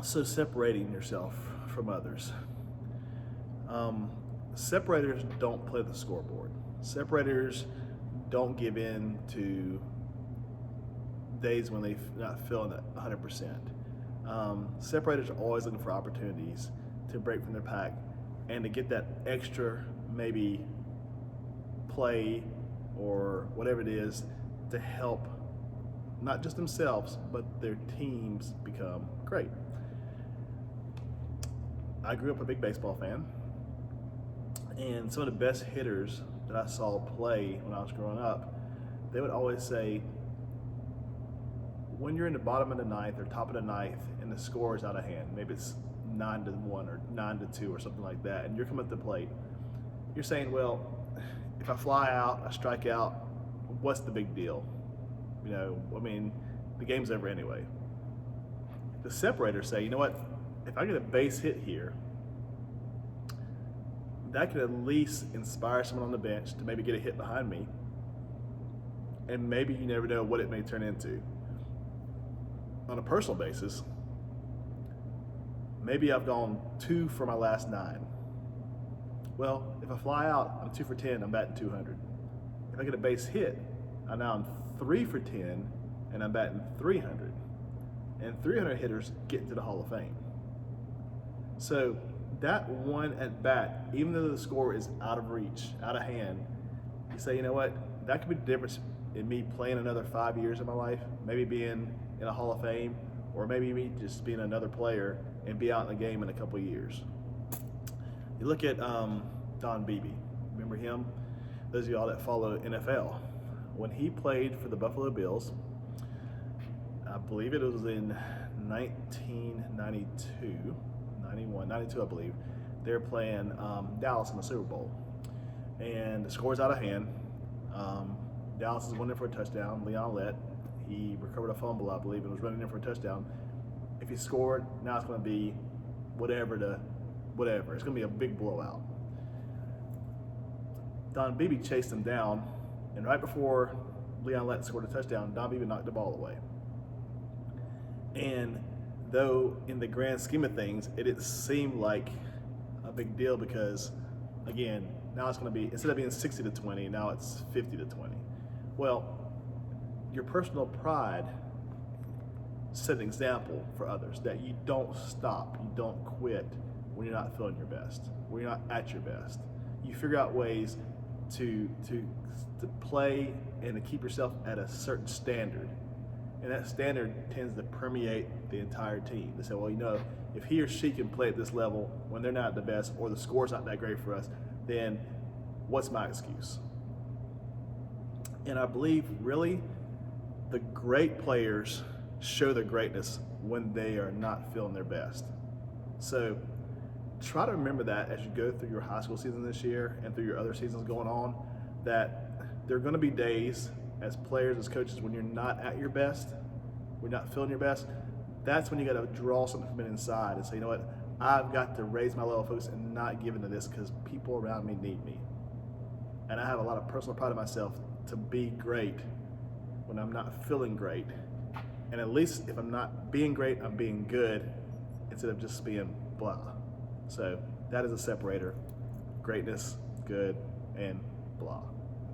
So separating yourself from others. Separators don't play the scoreboard. Separators don't give in to days when they're not feeling 100%. Separators are always looking for opportunities to break from their pack and to get that extra maybe play or whatever it is to help not just themselves but their teams become great. I grew up a big baseball fan, and some of the best hitters that I saw play when I was growing up, they would always say, when you're in the bottom of the ninth or top of the ninth and the score is out of hand, maybe it's 9-1 or 9-2 or something like that, and you're coming up the plate, you're saying, well, if I fly out, I strike out, what's the big deal? You know, I mean, the game's over anyway. The separators say, you know what, if I get a base hit here, that could at least inspire someone on the bench to maybe get a hit behind me, and maybe you never know what it may turn into. On a personal basis, maybe I've gone 2 for my last 9. Well, if I fly out, I'm 2 for 10, I'm batting 200. If I get a base hit, now I'm 3 for 10, and I'm batting 300. And 300 hitters get into the Hall of Fame. So that one at bat, even though the score is out of reach, out of hand, you say, you know what, that could be the difference in me playing another 5 years of my life, maybe being in a Hall of Fame, or maybe me just being another player and be out in the game in a couple of years. You look at Don Beebe, remember him? Those of y'all that follow NFL, when he played for the Buffalo Bills, I believe it was in 1992, 91, 92 I believe, they were playing Dallas in the Super Bowl. And the score's out of hand. Dallas is winning for a touchdown. Leon Lett, he recovered a fumble, I believe, and was running in for a touchdown. If he scored, now it's going to be whatever. It's going to be a big blowout. Don Beebe chased him down, and right before Leon Lett scored a touchdown, Don Beebe knocked the ball away. And though in the grand scheme of things, it didn't seem like a big deal because, again, now it's going to be, instead of being 60-20, now it's 50-20. Well, your personal pride set an example for others that you don't stop, you don't quit when you're not feeling your best, when you're not at your best. You figure out ways to play and to keep yourself at a certain standard. And that standard tends to permeate the entire team. They say, well, you know, if he or she can play at this level when they're not at the best or the score's not that great for us, then what's my excuse? And I believe, really, the great players show their greatness when they are not feeling their best. So try to remember that as you go through your high school season this year and through your other seasons going on, that there are going to be days as players, as coaches, when you're not at your best, when you're not feeling your best. That's when you got to draw something from inside and say, you know what, I've got to raise my level of focus and not give into this because people around me need me. And I have a lot of personal pride in myself to be great when I'm not feeling great. And at least if I'm not being great, I'm being good instead of just being blah. So that is a separator: greatness, good, and blah.